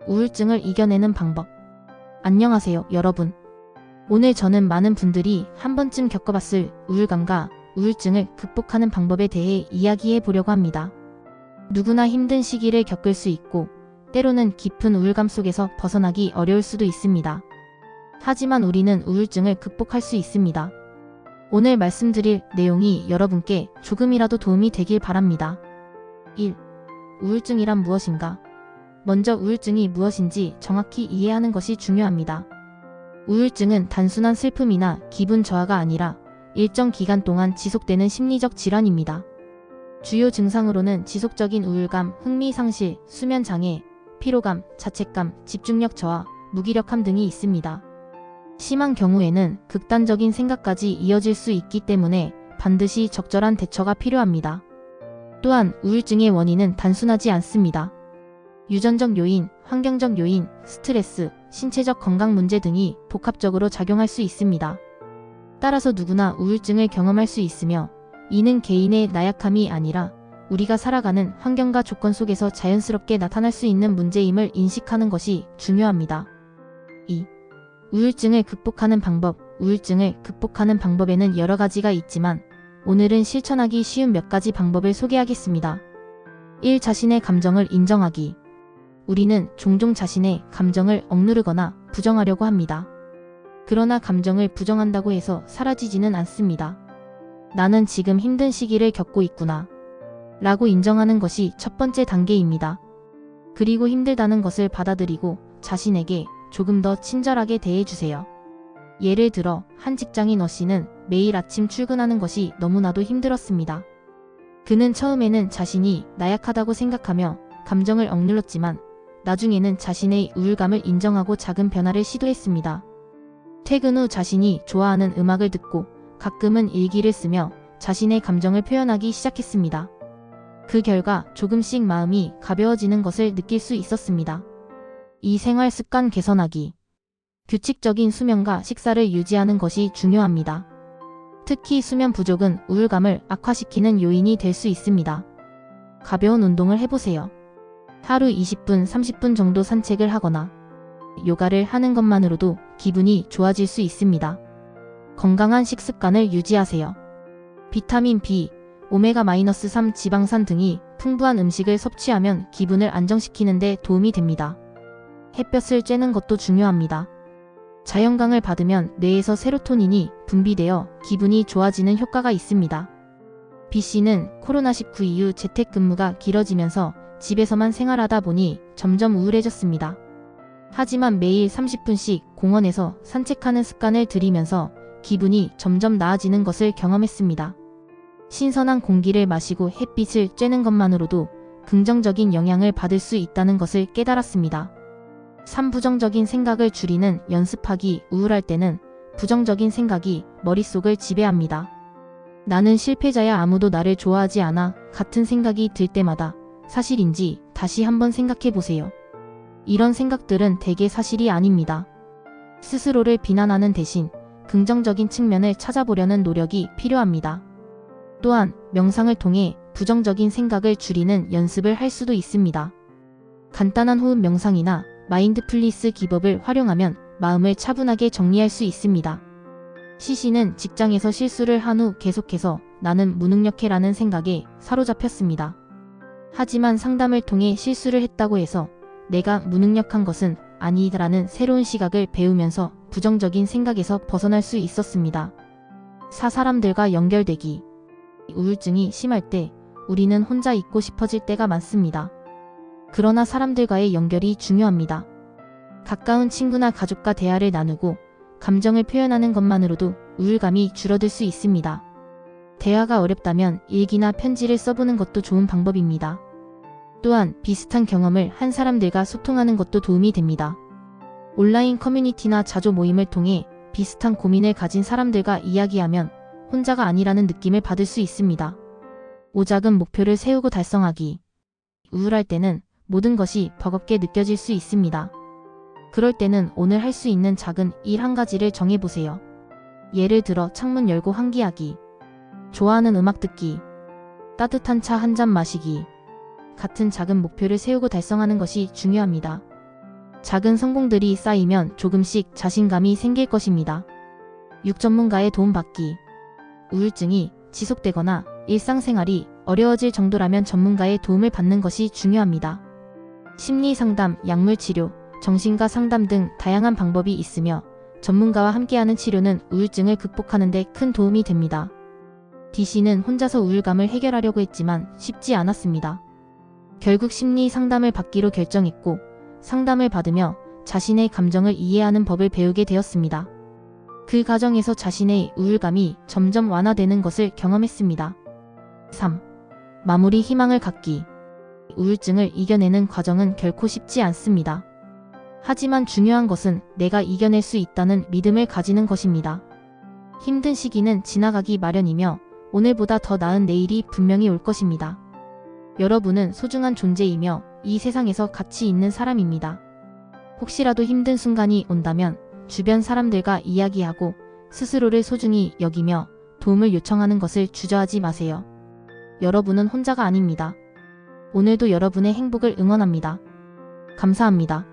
우울증을 이겨내는 방법. 안녕하세요, 여러분. 오늘 저는 많은 분들이 한 번쯤 겪어봤을 우울감과 우울증을 극복하는 방법에 대해 이야기해 보려고 합니다. 누구나 힘든 시기를 겪을 수 있고, 때로는 깊은 우울감 속에서 벗어나기 어려울 수도 있습니다. 하지만 우리는 우울증을 극복할 수 있습니다. 오늘 말씀드릴 내용이 여러분께 조금이라도 도움이 되길 바랍니다. 1. 우울증이란 무엇인가? 먼저 우울증이 무엇인지 정확히 이해하는 것이 중요합니다. 우울증은 단순한 슬픔이나 기분 저하가 아니라 일정 기간 동안 지속되는 심리적 질환입니다. 주요 증상으로는 지속적인 우울감, 흥미상실, 수면장애, 피로감, 자책감, 집중력 저하, 무기력함 등이 있습니다. 심한 경우에는 극단적인 생각까지 이어질 수 있기 때문에 반드시 적절한 대처가 필요합니다. 또한 우울증의 원인은 단순하지 않습니다. 유전적 요인, 환경적 요인, 스트레스, 신체적 건강 문제 등이 복합적으로 작용할 수 있습니다. 따라서 누구나 우울증을 경험할 수 있으며, 이는 개인의 나약함이 아니라 우리가 살아가는 환경과 조건 속에서 자연스럽게 나타날 수 있는 문제임을 인식하는 것이 중요합니다. 2. 우울증을 극복하는 방법. 우울증을 극복하는 방법에는 여러 가지가 있지만 오늘은 실천하기 쉬운 몇 가지 방법을 소개하겠습니다. 1. 자신의 감정을 인정하기. 우리는 종종 자신의 감정을 억누르거나 부정하려고 합니다. 그러나 감정을 부정한다고 해서 사라지지는 않습니다. 나는 지금 힘든 시기를 겪고 있구나 라고 인정하는 것이 첫 번째 단계입니다. 그리고 힘들다는 것을 받아들이고 자신에게 조금 더 친절하게 대해주세요. 예를 들어 한 직장인 어씨는 매일 아침 출근하는 것이 너무나도 힘들었습니다. 그는 처음에는 자신이 나약하다고 생각하며 감정을 억눌렀지만 나중에는 자신의 우울감을 인정하고 작은 변화를 시도했습니다. 퇴근 후 자신이 좋아하는 음악을 듣고 가끔은 일기를 쓰며 자신의 감정을 표현하기 시작했습니다. 그 결과 조금씩 마음이 가벼워지는 것을 느낄 수 있었습니다. 이 생활 습관 개선하기. 규칙적인 수면과 식사를 유지하는 것이 중요합니다. 특히 수면 부족은 우울감을 악화시키는 요인이 될 수 있습니다. 가벼운 운동을 해보세요. 하루 20분, 30분 정도 산책을 하거나 요가를 하는 것만으로도 기분이 좋아질 수 있습니다. 건강한 식습관을 유지하세요. 비타민 B, 오메가-3 지방산 등이 풍부한 음식을 섭취하면 기분을 안정시키는 데 도움이 됩니다. 햇볕을 쬐는 것도 중요합니다. 자연광을 받으면 뇌에서 세로토닌이 분비되어 기분이 좋아지는 효과가 있습니다. B씨는 코로나19 이후 재택근무가 길어지면서 집에서만 생활하다 보니 점점 우울해졌습니다. 하지만 매일 30분씩 공원에서 산책하는 습관을 들이면서 기분이 점점 나아지는 것을 경험했습니다. 신선한 공기를 마시고 햇빛을 쬐는 것만으로도 긍정적인 영향을 받을 수 있다는 것을 깨달았습니다. 3. 부정적인 생각을 줄이는 연습하기. 우울할 때는 부정적인 생각이 머릿속을 지배합니다. 나는 실패자야, 아무도 나를 좋아하지 않아 같은 생각이 들 때마다 사실인지 다시 한번 생각해 보세요. 이런 생각들은 대개 사실이 아닙니다. 스스로를 비난하는 대신 긍정적인 측면을 찾아보려는 노력이 필요합니다. 또한 명상을 통해 부정적인 생각을 줄이는 연습을 할 수도 있습니다. 간단한 호흡 명상이나 마인드풀니스 기법을 활용하면 마음을 차분하게 정리할 수 있습니다. C씨는 직장에서 실수를 한 후 계속해서 나는 무능력해라는 생각에 사로잡혔습니다. 하지만 상담을 통해 실수를 했다고 해서 내가 무능력한 것은 아니다라는 새로운 시각을 배우면서 부정적인 생각에서 벗어날 수 있었습니다. 4. 사람들과 연결되기. 우울증이 심할 때 우리는 혼자 있고 싶어질 때가 많습니다. 그러나 사람들과의 연결이 중요합니다. 가까운 친구나 가족과 대화를 나누고 감정을 표현하는 것만으로도 우울감이 줄어들 수 있습니다. 대화가 어렵다면 일기나 편지를 써보는 것도 좋은 방법입니다. 또한 비슷한 경험을 한 사람들과 소통하는 것도 도움이 됩니다. 온라인 커뮤니티나 자조 모임을 통해 비슷한 고민을 가진 사람들과 이야기하면 혼자가 아니라는 느낌을 받을 수 있습니다. 5. 작은 목표를 세우고 달성하기. 우울할 때는 모든 것이 버겁게 느껴질 수 있습니다. 그럴 때는 오늘 할 수 있는 작은 일 한 가지를 정해보세요. 예를 들어 창문 열고 환기하기, 좋아하는 음악 듣기, 따뜻한 차 한 잔 마시기 같은 작은 목표를 세우고 달성하는 것이 중요합니다. 작은 성공들이 쌓이면 조금씩 자신감이 생길 것입니다. 6. 전문가의 도움받기. 우울증이 지속되거나 일상생활이 어려워질 정도라면 전문가의 도움을 받는 것이 중요합니다. 심리상담, 약물치료, 정신과 상담 등 다양한 방법이 있으며 전문가와 함께하는 치료는 우울증을 극복하는 데 큰 도움이 됩니다. D씨는 혼자서 우울감을 해결하려고 했지만 쉽지 않았습니다. 결국 심리 상담을 받기로 결정했고 상담을 받으며 자신의 감정을 이해하는 법을 배우게 되었습니다. 그 과정에서 자신의 우울감이 점점 완화되는 것을 경험했습니다. 3. 마무리 희망을 갖기. 우울증을 이겨내는 과정은 결코 쉽지 않습니다. 하지만 중요한 것은 내가 이겨낼 수 있다는 믿음을 가지는 것입니다. 힘든 시기는 지나가기 마련이며 오늘보다 더 나은 내일이 분명히 올 것입니다. 여러분은 소중한 존재이며 이 세상에서 가치 있는 사람입니다. 혹시라도 힘든 순간이 온다면 주변 사람들과 이야기하고 스스로를 소중히 여기며 도움을 요청하는 것을 주저하지 마세요. 여러분은 혼자가 아닙니다. 오늘도 여러분의 행복을 응원합니다. 감사합니다.